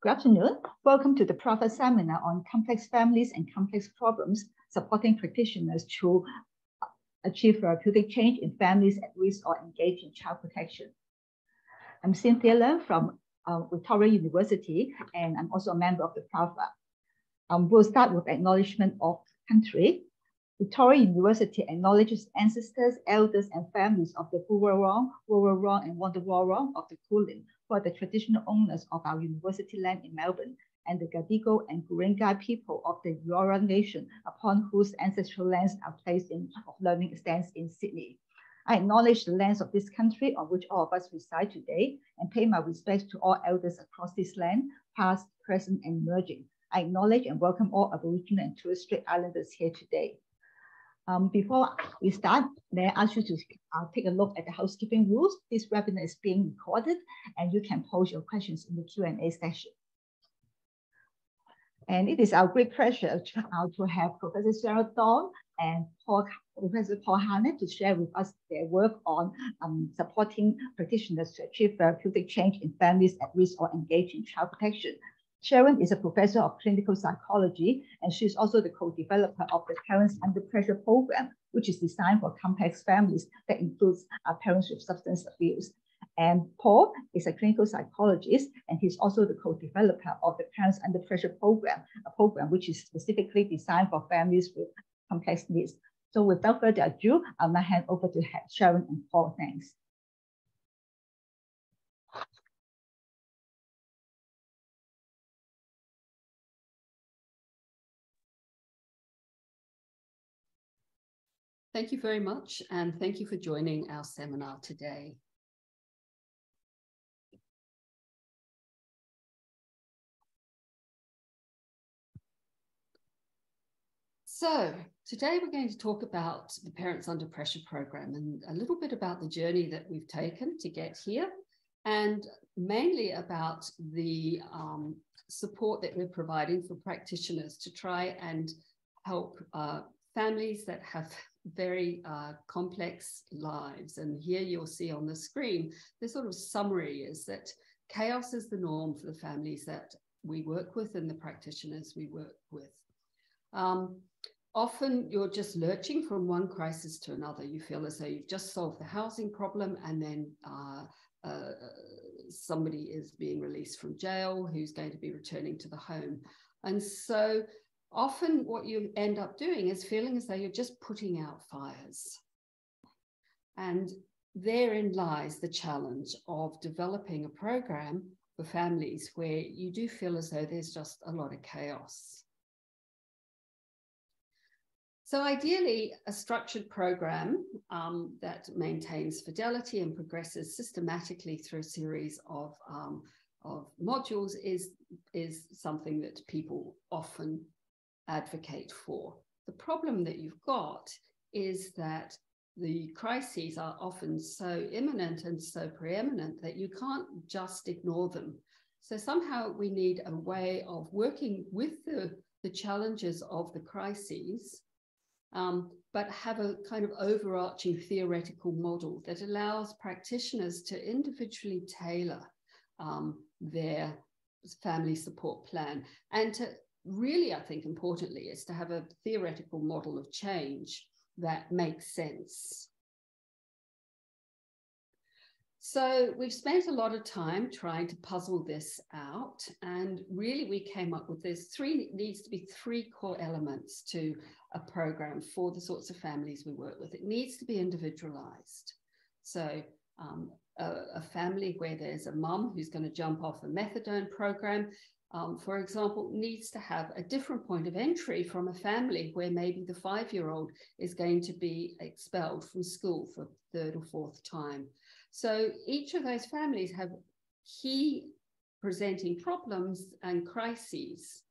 Good afternoon. Welcome to the PAFRA Seminar on complex families and complex problems, supporting practitioners to achieve therapeutic change in families at risk or engaged in child protection. I'm Cynthia Leung from Victoria University, and I'm also a member of the PAFRA. We'll start with acknowledgement of country. Victoria University acknowledges ancestors, elders, and families of the Burrawong, Wurrung, and Wonderwurrung of the Kulin, who are the traditional owners of our university land in Melbourne, and the Gadigal and Guringai people of the Eora Nation, upon whose ancestral lands our place of learning stands in Sydney. I acknowledge the lands of this country on which all of us reside today, and pay my respects to all elders across this land, past, present, and emerging. I acknowledge and welcome all Aboriginal and Torres Strait Islanders here today. Before we start, may I ask you to take a look at the housekeeping rules. This webinar is being recorded, and you can pose your questions in the Q&A session. And it is our great pleasure to have Professor Sarah Dawn and Professor Paul Harnett to share with us their work on supporting practitioners to achieve therapeutic change in families at risk or engaged in child protection. Sharon is a professor of clinical psychology, and she's also the co-developer of the Parents Under Pressure program, which is designed for complex families that includes parents with substance abuse. And Paul is a clinical psychologist, and he's also the co-developer of the Parents Under Pressure program, a program which is specifically designed for families with complex needs. So without further ado, I'll now hand over to Sharon and Paul. Thanks. Thank you very much, and thank you for joining our seminar today. So today we're going to talk about the Parents Under Pressure program and a little bit about the journey that we've taken to get here, and mainly about the support that we're providing for practitioners to try and help families that have very complex lives. And here you'll see on the screen, the sort of summary is that chaos is the norm for the families that we work with and the practitioners we work with. Often you're just lurching from one crisis to another. You feel as though you've just solved the housing problem, and then somebody is being released from jail who's going to be returning to the home. And so often what you end up doing is feeling as though you're just putting out fires. And therein lies the challenge of developing a program for families where you do feel as though there's just a lot of chaos. So ideally, a structured program that maintains fidelity and progresses systematically through a series of modules is something that people often advocate for. The problem that you've got is that the crises are often so imminent and so preeminent that you can't just ignore them. So somehow we need a way of working with the challenges of the crises, but have a kind of overarching theoretical model that allows practitioners to individually tailor their family support plan, and to really, I think importantly, is to have a theoretical model of change that makes sense. So we've spent a lot of time trying to puzzle this out, and really we came up with needs to be three core elements to a program for the sorts of families we work with. It needs to be individualized. So a family where there's a mum who's going to jump off a methadone program, for example, needs to have a different point of entry from a family where maybe the 5-year-old is going to be expelled from school for the 3rd or 4th time. So each of those families have key presenting problems and crises.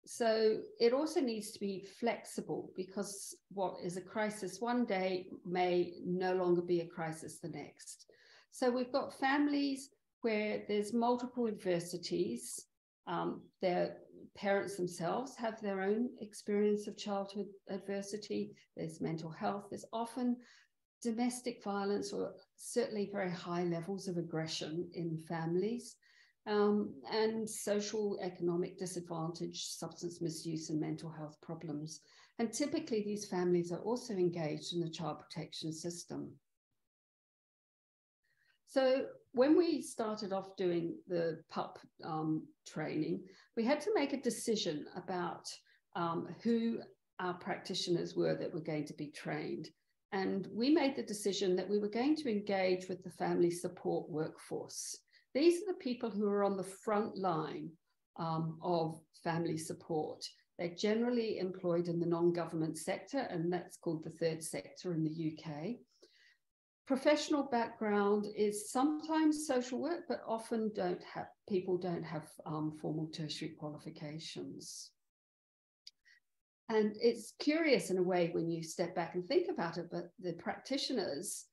So it also needs to be flexible, because what is a crisis one day may no longer be a crisis the next. So we've got families where there's multiple adversities. Their parents themselves have their own experience of childhood adversity. There's mental health. There's often domestic violence, or certainly very high levels of aggression in families. and social economic disadvantage, substance misuse, and mental health problems. And typically these families are also engaged in the child protection system. So when we started off doing the PUP training, we had to make a decision about who our practitioners were that were going to be trained. And we made the decision that we were going to engage with the family support workforce. These are the people who are on the front line of family support. They're generally employed in the non-government sector, and that's called the third sector in the UK. Professional background is sometimes social work, but often people don't have formal tertiary qualifications. And it's curious in a way when you step back and think about it, but the practitioners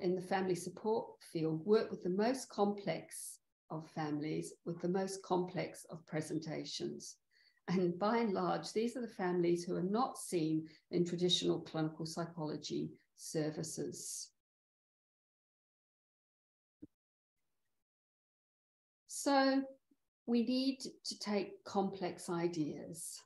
in the family support field work with the most complex of families, with the most complex of presentations. And by and large, these are the families who are not seen in traditional clinical psychology services. So we need to take complex ideas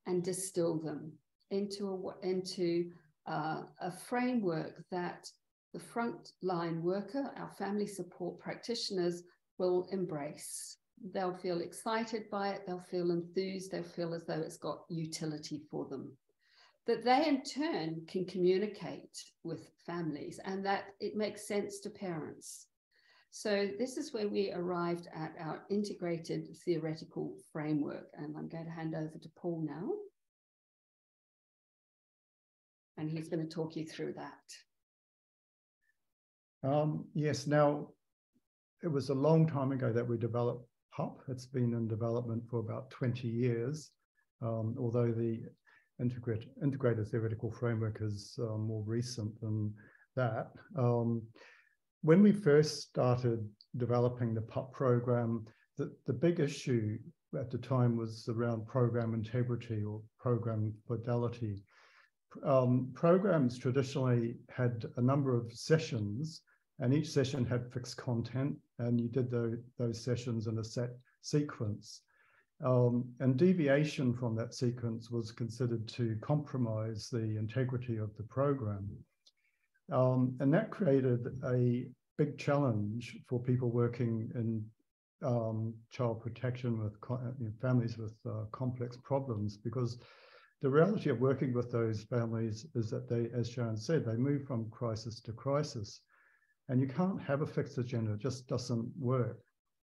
and distill them into a framework that the frontline worker, our family support practitioners, will embrace. They'll feel excited by it, they'll feel enthused, they'll feel as though it's got utility for them. That they in turn can communicate with families and that it makes sense to parents. So this is where we arrived at our integrated theoretical framework. And I'm going to hand over to Paul now. And he's going to talk you through that. Yes, now it was a long time ago that we developed PUP. It's been in development for about 20 years, although the integrated theoretical framework is more recent than that. When we first started developing the PUP program, the big issue at the time was around program integrity or program fidelity. Programs traditionally had a number of sessions, and each session had fixed content, and you did those sessions in a set sequence. And deviation from that sequence was considered to compromise the integrity of the program. And that created a big challenge for people working in child protection with families with complex problems, because the reality of working with those families is that they, as Sharon said, they move from crisis to crisis. And you can't have a fixed agenda, it just doesn't work.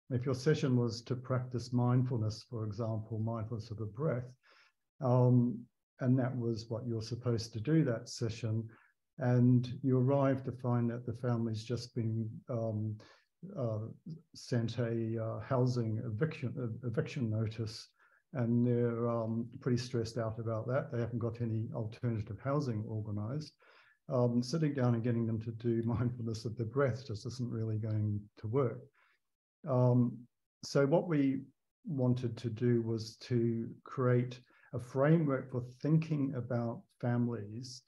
If your session was to practice mindfulness, for example, mindfulness of the breath, and that was what you're supposed to do that session, and you arrive to find that the family's just been sent a housing eviction notice, and they're pretty stressed out about that. They haven't got any alternative housing organised. Sitting down and getting them to do mindfulness of the breath just isn't really going to work. So what we wanted to do was to create a framework for thinking about families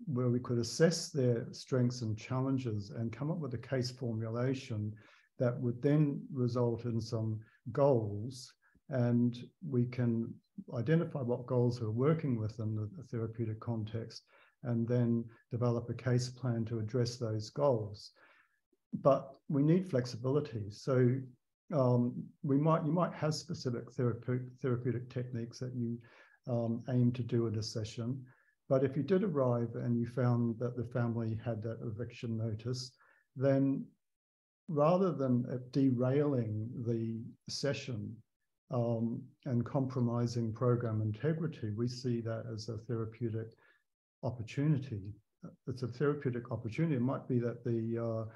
where we could assess their strengths and challenges and come up with a case formulation that would then result in some goals, and we can identify what goals we're working with in the therapeutic context and then develop a case plan to address those goals. But we need flexibility. So you might have specific therapeutic techniques that you aim to do in a session. But if you did arrive and you found that the family had that eviction notice, then rather than derailing the session and compromising program integrity, we see that as a therapeutic opportunity. It's a therapeutic opportunity. It might be that the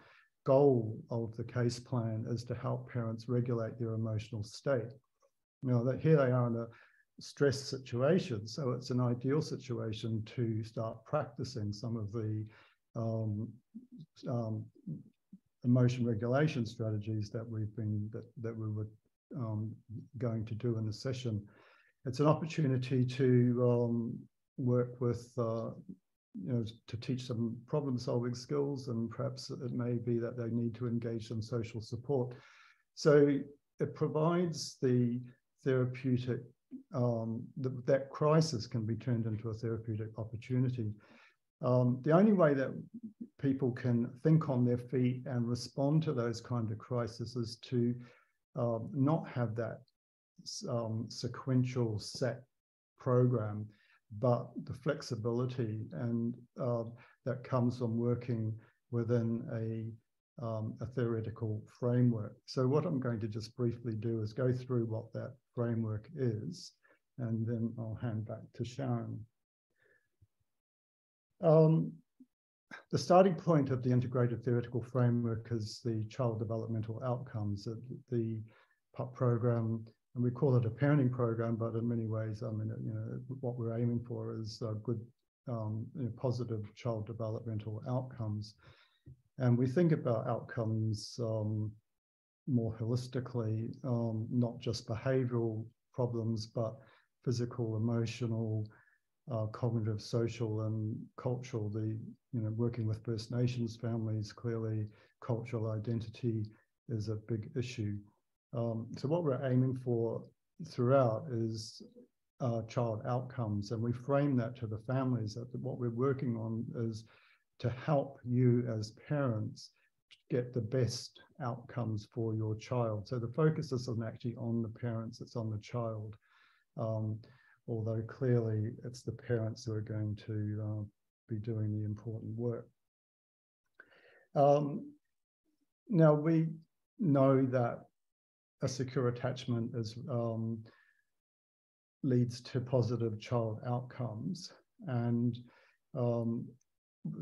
goal of the case plan is to help parents regulate their emotional state. You know, that here they are in a stress situation, so it's an ideal situation to start practicing some of the emotion regulation strategies that we were going to do in the session. It's an opportunity to work with to teach them problem-solving skills, and perhaps it may be that they need to engage in social support. So it provides the therapeutic, that crisis can be turned into a therapeutic opportunity. The only way that people can think on their feet and respond to those kind of crises is to not have that sequential set program, but the flexibility and that comes from working within a theoretical framework. So what I'm going to just briefly do is go through what that framework is, and then I'll hand back to Sharon. The starting point of the integrated theoretical framework is the child developmental outcomes. The PUP program, and we call it a parenting program, but in many ways, I mean, what we're aiming for is good, positive child developmental outcomes. And we think about outcomes more holistically, not just behavioral problems, but physical, emotional, cognitive, social, and cultural. Working with First Nations families, clearly cultural identity is a big issue. So what we're aiming for throughout is child outcomes, and we frame that to the families that what we're working on is to help you as parents get the best outcomes for your child. So the focus isn't actually on the parents, it's on the child. Although clearly it's the parents who are going to be doing the important work. Now we know that a secure attachment leads to positive child outcomes, and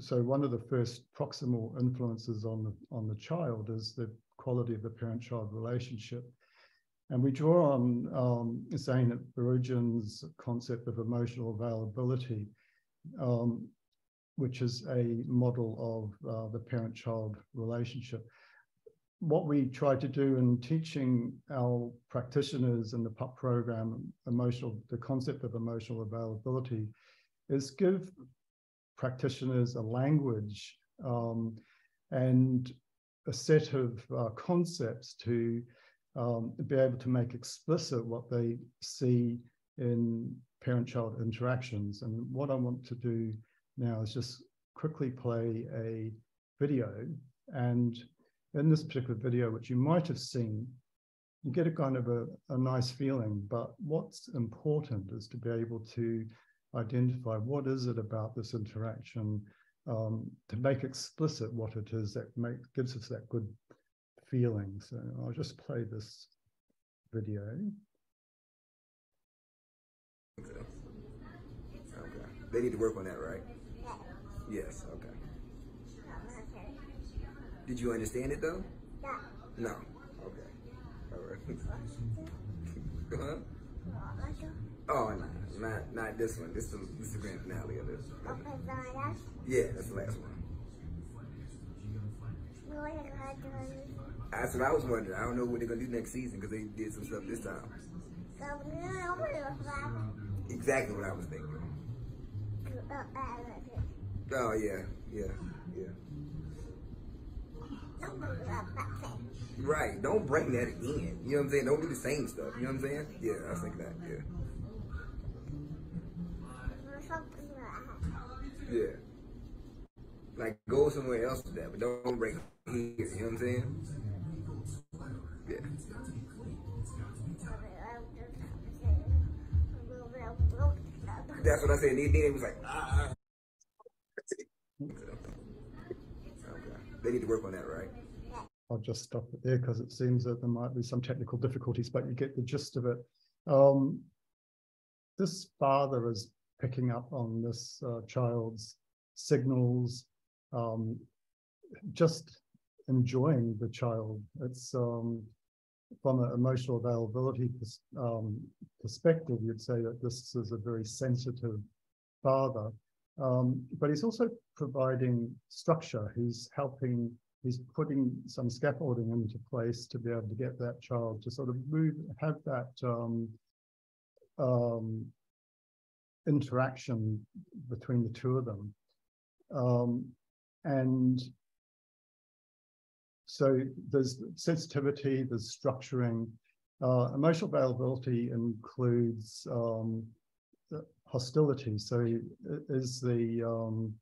so one of the first proximal influences on the child is the quality of the parent-child relationship. And we draw on Zane Burujin's concept of emotional availability, which is a model of the parent-child relationship. What we try to do in teaching our practitioners in the PUP program, the concept of emotional availability, is give practitioners a language and a set of concepts to be able to make explicit what they see in parent-child interactions. And what I want to do now is just quickly play a video. And in this particular video, which you might have seen, you get a kind of a nice feeling, but what's important is to be able to identify what is it about this interaction, to make explicit what it is that gives us that good feeling. So I'll just play this video. Okay. They need to work on that, right? Yes, okay. Did you understand it though? No. Okay. All right. Huh? Oh, no, not this one. This is the grand finale of this. Yeah, that's the last one. That's what I was wondering. I don't know what they're gonna do next season because they did some stuff this time. Exactly what I was thinking. Oh yeah. Right. Don't bring that again. You know what I'm saying? Don't do the same stuff. You know what I'm saying? Yeah, I was thinking that. Yeah. Yeah. Like go somewhere else with that, but don't bring it here. You know what I'm saying? Yeah. That's what I said. And then it was like, Okay. They need to work on that, right? I'll just stop it there because it seems that there might be some technical difficulties, but you get the gist of it. This father is picking up on this child's signals, just enjoying the child. It's from an emotional availability perspective, you'd say that this is a very sensitive father, but he's also providing structure. He's putting some scaffolding into place to be able to get that child to sort of have that interaction between the two of them. And so there's sensitivity, there's structuring. Emotional availability includes hostility. So is the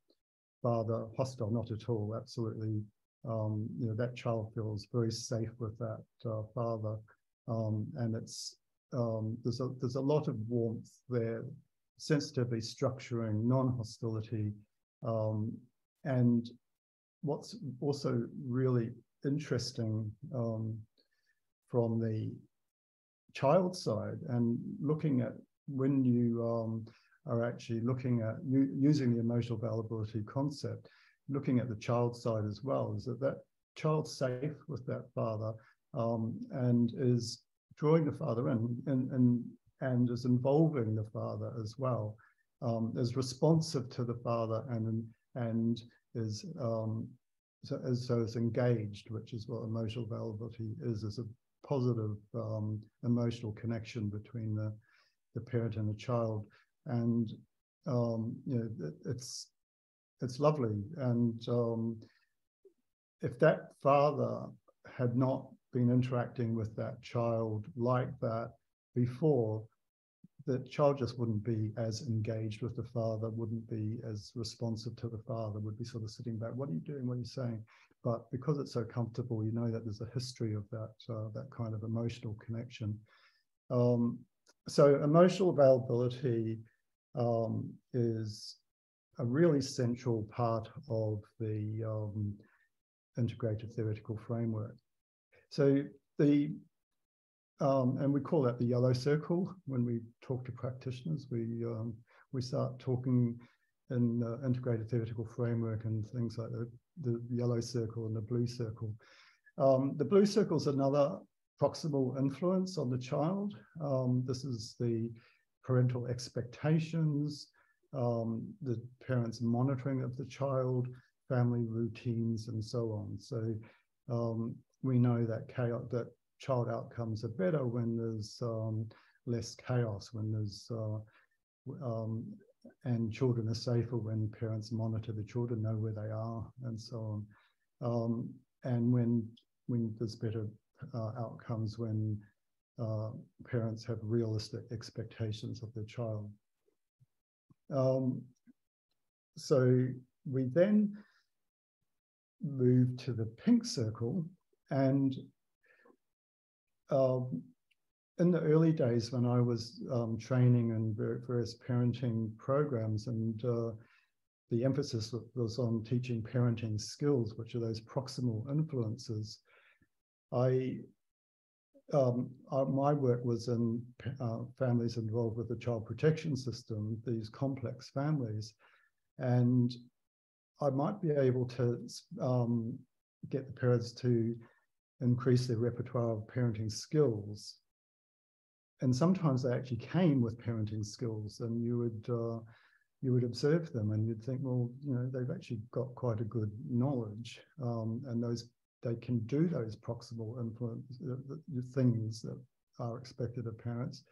father hostile? Not at all, absolutely. That child feels very safe with that father. And it's there's a lot of warmth there, sensitivity, structuring, non-hostility. And what's also really interesting from the child side, and looking at when you are actually looking at using the emotional availability concept, looking at the child side as well, is that child's safe with that father and is drawing the father in and is involving the father as well, is responsive to the father and is so is engaged, which is what emotional availability is a positive emotional connection between the parent and the child. And it's lovely. And if that father had not been interacting with that child like that before, the child just wouldn't be as engaged with the father, wouldn't be as responsive to the father, would be sort of sitting back, what are you doing, what are you saying? But because it's so comfortable, you know that there's a history of that, that kind of emotional connection. So emotional availability is a really central part of the integrated theoretical framework. So and we call that the yellow circle. When we talk to practitioners, we start talking in integrated theoretical framework and things like the yellow circle and the blue circle. The blue circle is another proximal influence on the child. This is the parental expectations, the parents' monitoring of the child, family routines, and so on. So we know that child outcomes are better when there's less chaos, when there's and children are safer when parents monitor the children, know where they are, and so on. And when there's better outcomes when parents have realistic expectations of their child. So we then move to the pink circle, and in the early days when I was training in various parenting programs, and the emphasis was on teaching parenting skills, which are those proximal influences, my work was in families involved with the child protection system, these complex families, and I might be able to get the parents to increase their repertoire of parenting skills. And sometimes they actually came with parenting skills, and you would observe them and you'd think, well, they've actually got quite a good knowledge, and they can do those proximal influence things that are expected of parents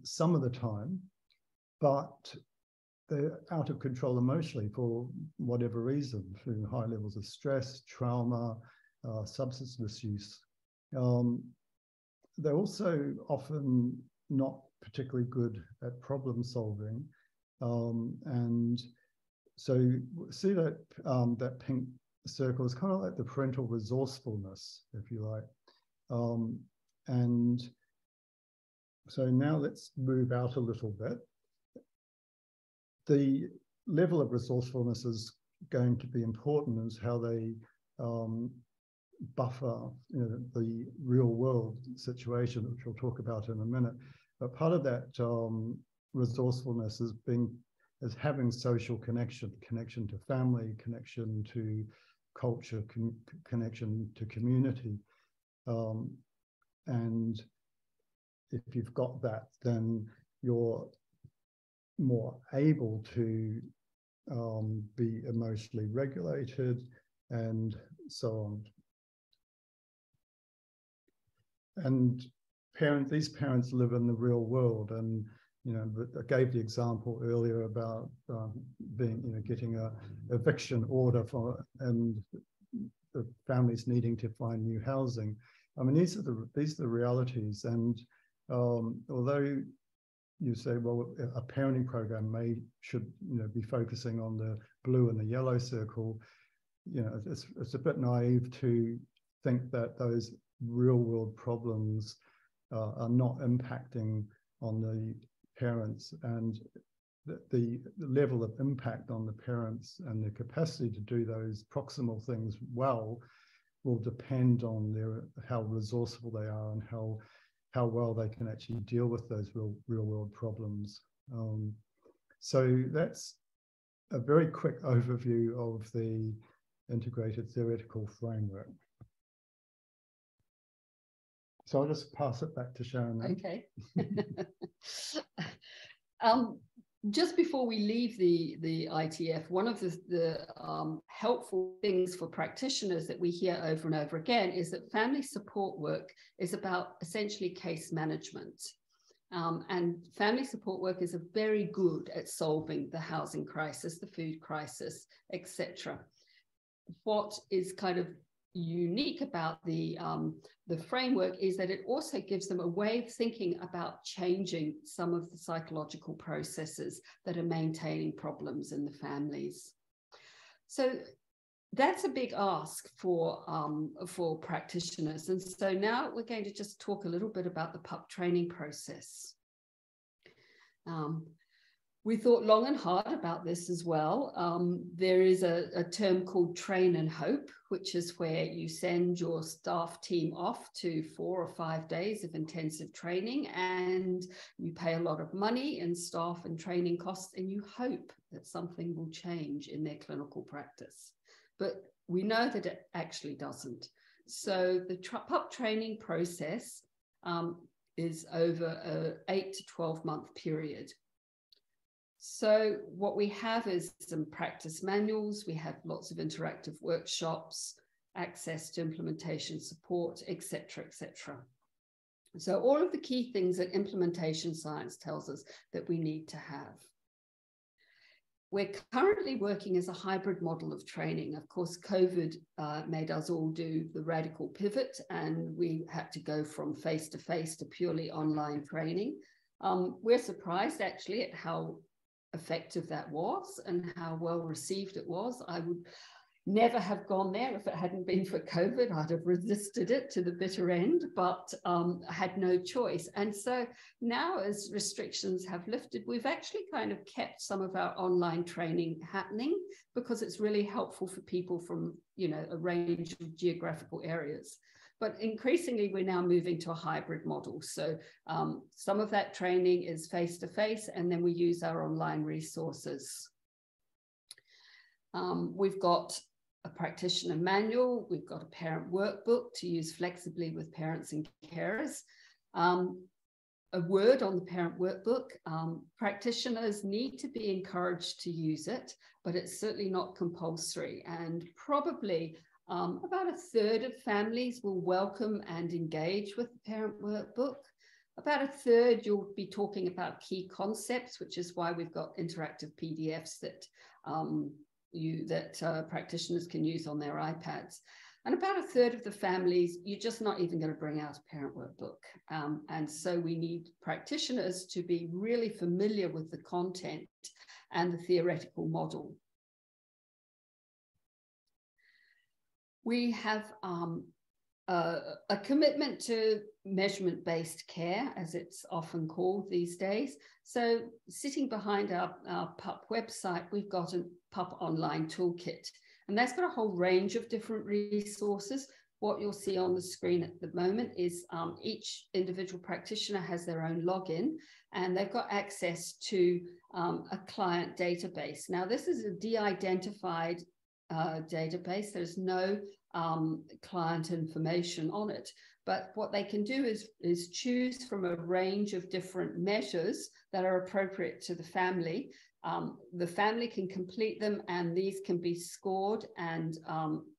some of the time, but they're out of control emotionally for whatever reason, through high levels of stress, trauma, substance misuse. They're also often not particularly good at problem solving. And so see that that pink circle is kind of like the parental resourcefulness, if you like. And so now let's move out a little bit. The level of resourcefulness is going to be important, is how they buffer the real world situation, which we'll talk about in a minute. But part of that resourcefulness is having social connection to family, connection to culture, connection to community. And if you've got that, then you're more able to be emotionally regulated and so on. And these parents live in the real world, and but I gave the example earlier about getting a eviction order and the families needing to find new housing. I mean, these are the realities. And although you say, well, a parenting program should be focusing on the blue and the yellow circle, it's a bit naive to think that those real world problems are not impacting on the parents, and the level of impact on the parents and their capacity to do those proximal things well will depend on how resourceful they are and how well they can actually deal with those real world problems. So that's a very quick overview of the integrated theoretical framework. So I'll just pass it back to Sharon now. Okay. Just before we leave the ITF, one of the helpful things for practitioners that we hear over and over again is that family support work is about essentially case management. And family support work is very good at solving the housing crisis, the food crisis, etc. What is kind of unique about the framework is that it also gives them a way of thinking about changing some of the psychological processes that are maintaining problems in the families. So that's a big ask for practitioners. And so now we're going to just talk a little bit about the PUP training process. We thought long and hard about this as well. There is a term called train and hope, which is where you send your staff team off to 4 or 5 days of intensive training, and you pay a lot of money in staff and training costs, and you hope that something will change in their clinical practice. But we know that it actually doesn't. So the PUP training process is over an 8 to 12 month period. So what we have is some practice manuals, we have lots of interactive workshops, access to implementation support, etc., etc. So all of the key things that implementation science tells us that we need to have. We're currently working as a hybrid model of training. Of course, COVID made us all do the radical pivot, and we had to go from face-to-face to purely online training. We're surprised actually at how effective that was and how well received it was. I would never have gone there if it hadn't been for COVID. I'd have resisted it to the bitter end, but I had no choice. And so now, as restrictions have lifted, we've actually kind of kept some of our online training happening because it's really helpful for people from, a range of geographical areas. But increasingly, we're now moving to a hybrid model. So some of that training is face-to-face, and then we use our online resources. We've got a practitioner manual. We've got a parent workbook to use flexibly with parents and carers. A word on the parent workbook. Practitioners need to be encouraged to use it, but it's certainly not compulsory. And probably about a third of families will welcome and engage with the parent workbook. About a third, you'll be talking about key concepts, which is why we've got interactive PDFs that practitioners can use on their iPads. And about a third of the families, you're just not even going to bring out a parent workbook. And so we need practitioners to be really familiar with the content and the theoretical model. We have a commitment to measurement-based care, as it's often called these days. So sitting behind our PUP website, we've got a PUP online toolkit, and that's got a whole range of different resources. What you'll see on the screen at the moment is each individual practitioner has their own login, and they've got access to a client database. Now, this is a de-identified database. There's no client information on it, but what they can do is choose from a range of different measures that are appropriate to the family. The family can complete them, and these can be scored and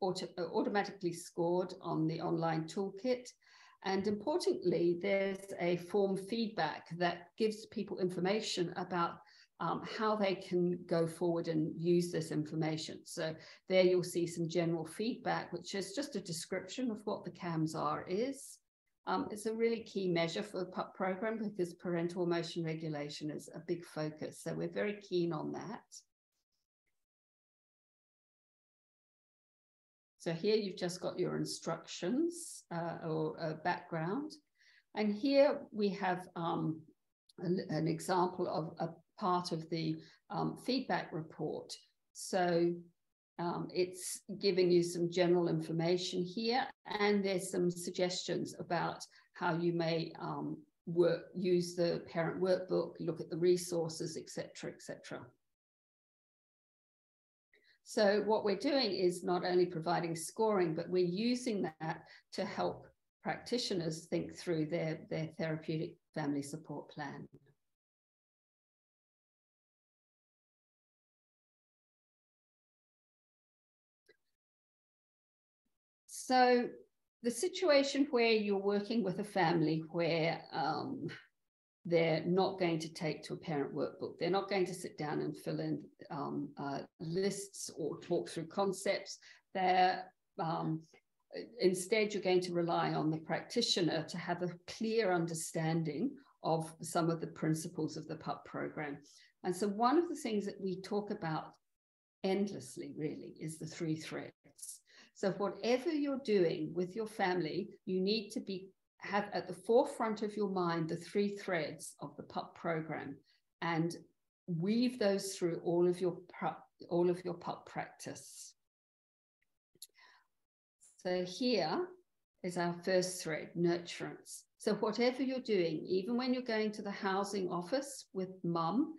automatically scored on the online toolkit. And importantly, there's a form feedback that gives people information about how they can go forward and use this information. So there you'll see some general feedback, which is just a description of what the CAMSR is. It's a really key measure for the PUP program because parental emotion regulation is a big focus. So we're very keen on that. So here you've just got your instructions or background. And here we have an example of a part of the feedback report. So it's giving you some general information here, and there's some suggestions about how you may use the parent workbook, look at the resources, etc., etc. So what we're doing is not only providing scoring, but we're using that to help practitioners think through their therapeutic family support plan. So the situation where you're working with a family where they're not going to take to a parent workbook, they're not going to sit down and fill in lists or talk through concepts, instead you're going to rely on the practitioner to have a clear understanding of some of the principles of the PUP program. And so one of the things that we talk about endlessly really is the 3 threads. So whatever you're doing with your family, you need to have at the forefront of your mind the 3 threads of the PUP program and weave those through all of your PUP practice. So here is our first thread, nurturance. So whatever you're doing, even when you're going to the housing office with mum,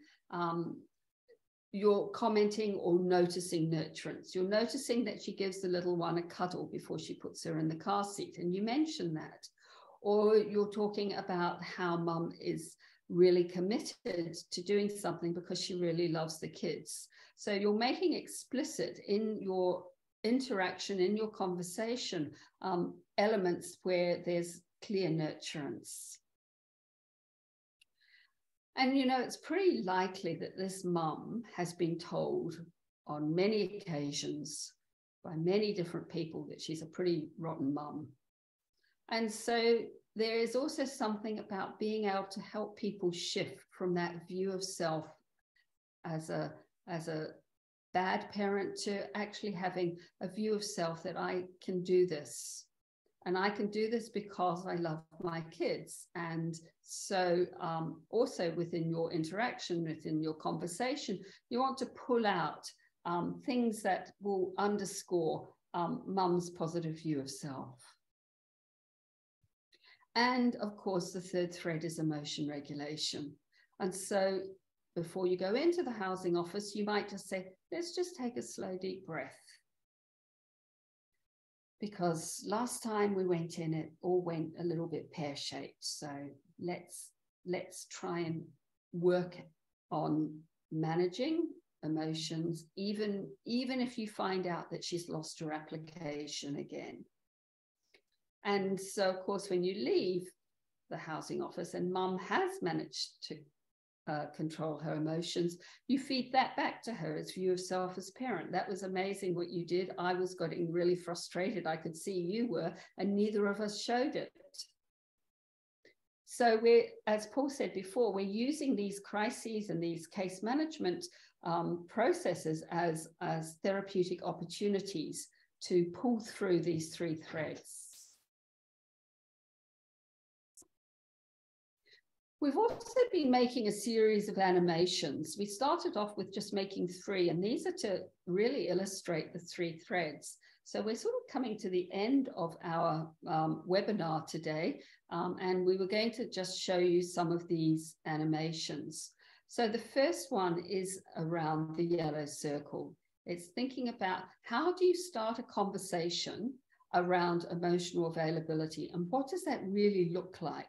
you're commenting or noticing nurturance. You're noticing that she gives the little one a cuddle before she puts her in the car seat, and you mention that. Or you're talking about how mum is really committed to doing something because she really loves the kids. So you're making explicit in your interaction, in your conversation, elements where there's clear nurturance. And, you know, it's pretty likely that this mum has been told on many occasions by many different people that she's a pretty rotten mum. And so there is also something about being able to help people shift from that view of self as a bad parent to actually having a view of self that I can do this. And I can do this because I love my kids. And so also within your interaction, within your conversation, you want to pull out things that will underscore mum's positive view of self. And of course, the 3rd thread is emotion regulation. And so before you go into the housing office, you might just say, let's just take a slow, deep breath. Because last time we went in, it all went a little bit pear-shaped. So let's try and work on managing emotions, even if you find out that she's lost her application again. And so, of course, when you leave the housing office and mum has managed to control her emotions, you feed that back to her as view of self as parent. That was amazing what you did. I was getting really frustrated. I could see you were, and neither of us showed it. So we're, as Paul said before, we're using these crises and these case management processes as therapeutic opportunities to pull through these 3 threads. We've also been making a series of animations. We started off with just making 3, and these are to really illustrate the 3 threads. So we're sort of coming to the end of our webinar today, and we were going to just show you some of these animations. So the first one is around the yellow circle. It's thinking about how do you start a conversation around emotional availability, and what does that really look like?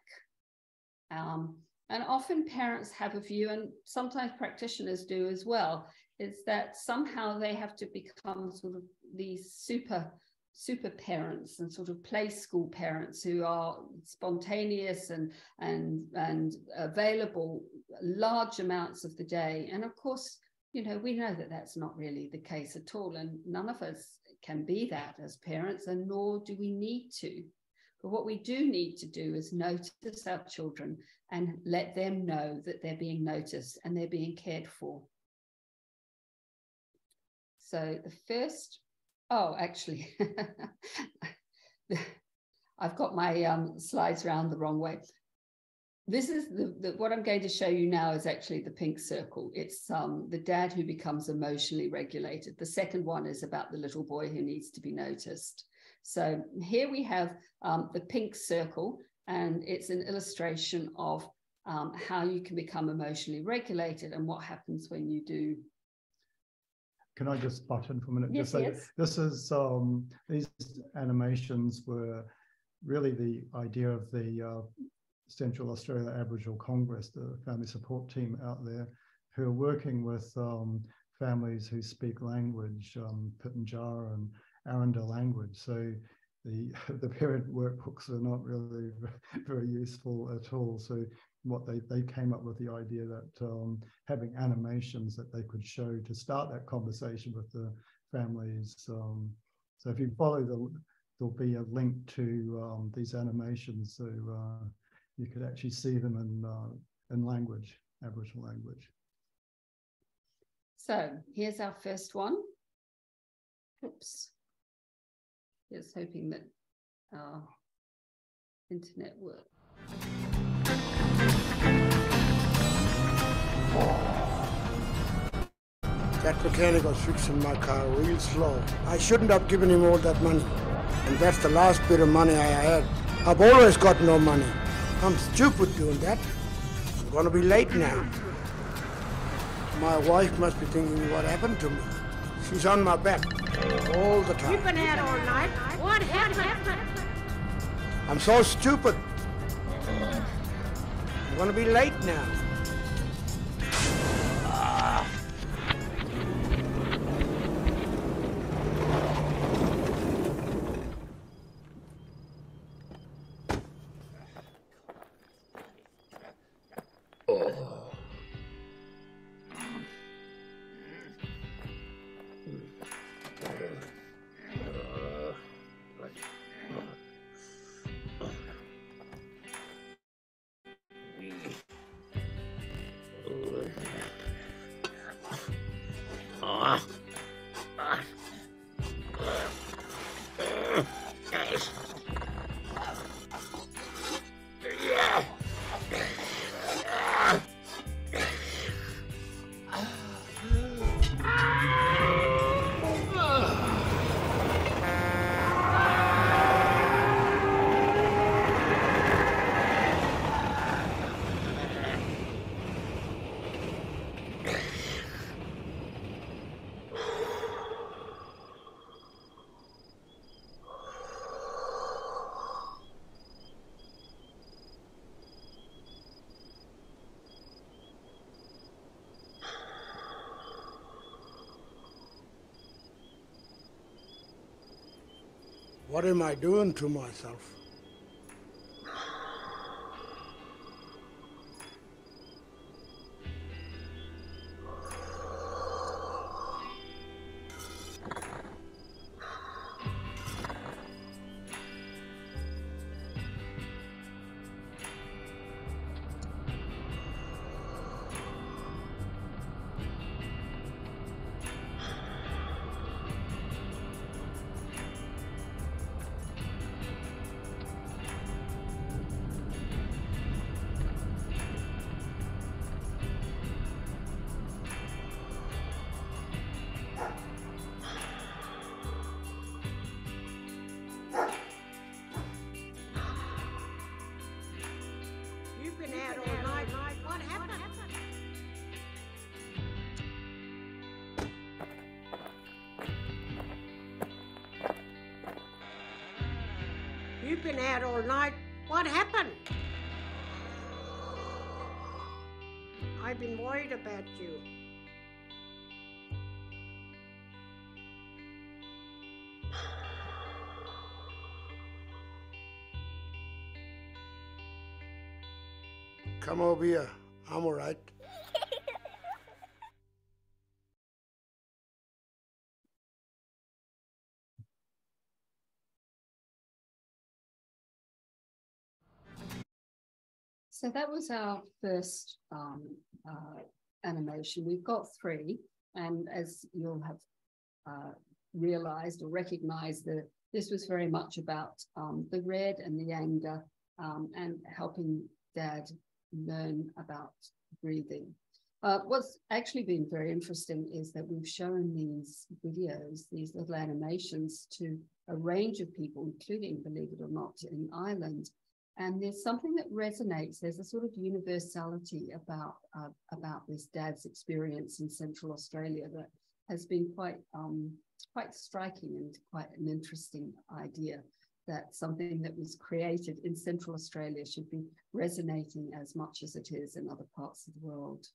And often parents have a view, and sometimes practitioners do as well, is that somehow they have to become sort of these super super parents and sort of play school parents who are spontaneous and available large amounts of the day. And of course, you know, we know that that's not really the case at all, and none of us can be that as parents, and nor do we need to. But what we do need to do is notice our children and let them know that they're being noticed and they're being cared for. So the first, oh, actually, I've got my slides around the wrong way. This is what I'm going to show you now is actually the pink circle. It's the dad who becomes emotionally regulated. The second one is about the little boy who needs to be noticed. So here we have the pink circle, and it's an illustration of how you can become emotionally regulated and what happens when you do. Can I just butt in for a minute? Yes, just say yes. This is, these animations were really the idea of the Central Australia Aboriginal Congress, the family support team out there, who are working with families who speak language, Pitjantjatjara and Arundel language. So the parent workbooks are not really very useful at all. So what they came up with the idea that having animations that they could show to start that conversation with the families. So if you follow there'll be a link to these animations, so you could actually see them in language, Aboriginal language. So here's our first one. Oops. Just hoping that our internet works. That mechanic was fixing my car real slow. I shouldn't have given him all that money. And that's the last bit of money I had. I've always got no money. I'm stupid doing that. I'm going to be late now. My wife must be thinking what happened to me. She's on my back all the time. You've been out all night. What happened? I'm so stupid. I'm going to be late now. What am I doing to myself? You've been out all night. What happened? You've been out all night. What happened? I've been worried about you. Come over here. I'm all right. So that was our first animation. We've got 3, and as you'll have realized or recognized, that this was very much about the red and the anger and helping Dad learn about breathing. What's actually been very interesting is that we've shown these videos, these little animations, to a range of people, including, believe it or not, in Ireland. And there's something that resonates. There's a sort of universality about this Dad's experience in Central Australia that has been quite striking and quite an interesting idea, that something that was created in Central Australia should be resonating as much as it is in other parts of the world.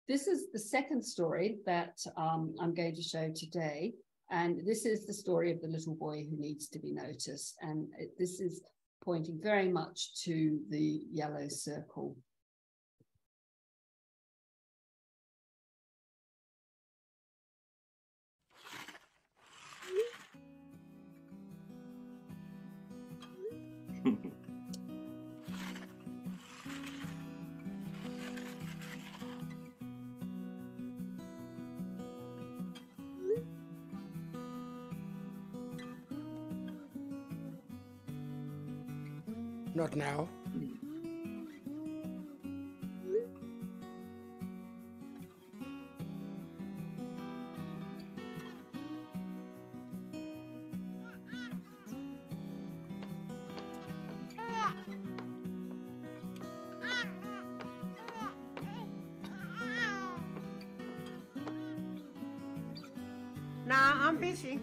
This is the second story that I'm going to show today. And this is the story of the little boy who needs to be noticed. And this is pointing very much to the yellow circle. Not now. Nah, I'm busy.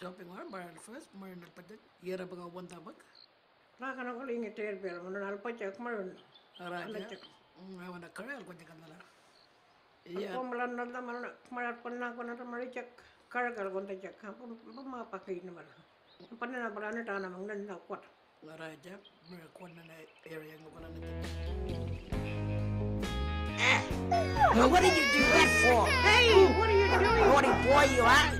Shopping or bar first, more than the year about 1 tabak. Nakana ko lingi ter bel mo nal pa chak maron. Alright, I want a career with the candle. Yeah, Ko malan na mal marat pa na ko na mari chak karagal ko ta chak ha pa ma pa kay na mal. Pa na ba na ta na mang nan na kwat. alright, yeah, we're going in the area. What did you do that for? Hey, what are you doing? Naughty boy, you are.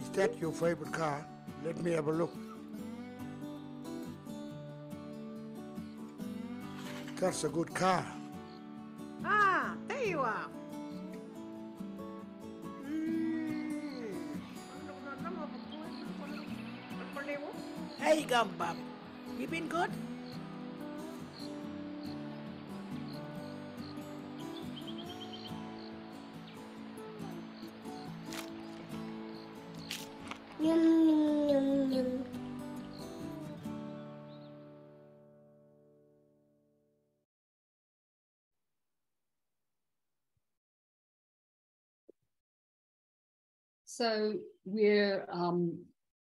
Is that your favorite car? Let me have a look. That's a good car. Ah, there you are. Hey, Gumbum. You been good? So we're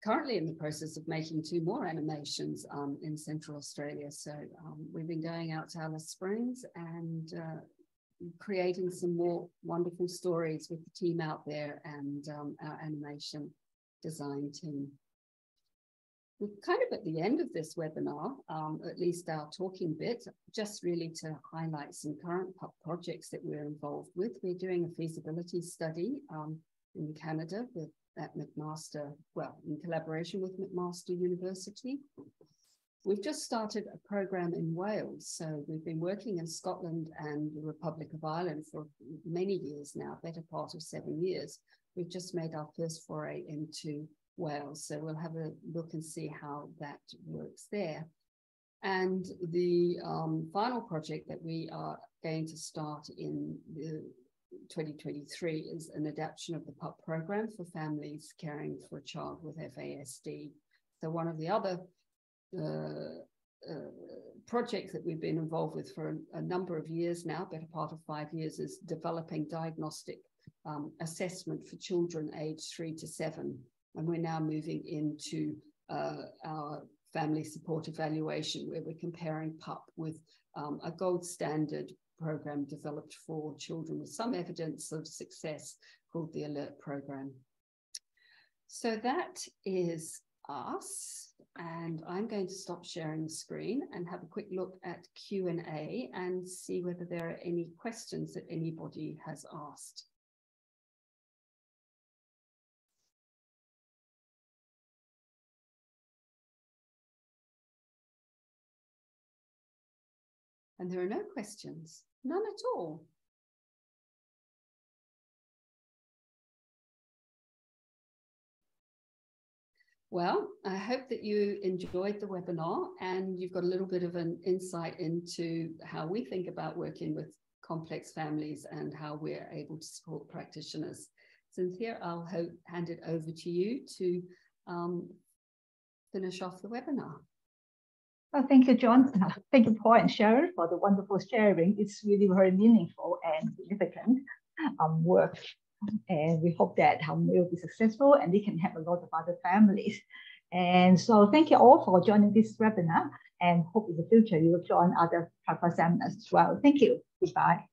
currently in the process of making 2 more animations in Central Australia. So we've been going out to Alice Springs and creating some more wonderful stories with the team out there and our animation design team. We're kind of at the end of this webinar, at least our talking bit, just really to highlight some current projects that we're involved with. We're doing a feasibility study in Canada at McMaster, well, in collaboration with McMaster University. We've just started a program in Wales. So we've been working in Scotland and the Republic of Ireland for many years now, better part of 7 years. We've just made our first foray into Wales. So we'll have a look and see how that works there. And the final project that we are going to start in the 2023 is an adaptation of the PUP program for families caring for a child with FASD. So one of the other project that we've been involved with for a number of years now, better part of 5 years, is developing diagnostic assessment for children aged 3 to 7. And we're now moving into our family support evaluation, where we're comparing PUP with a gold standard program developed for children with some evidence of success called the ALERT program. So that is us, and I'm going to stop sharing the screen and have a quick look at Q&A and see whether there are any questions that anybody has asked. And there are no questions, none at all. Well, I hope that you enjoyed the webinar and you've got a little bit of an insight into how we think about working with complex families and how we're able to support practitioners. Cynthia, I'll hand it over to you to finish off the webinar. Well, thank you, John. Thank you, Paul and Sharon, for the wonderful sharing. It's really very meaningful and significant work. And we hope that it will be successful and they can help a lot of other families. And so thank you all for joining this webinar, and hope in the future you will join other PAFRA seminars as well. Thank you. Goodbye.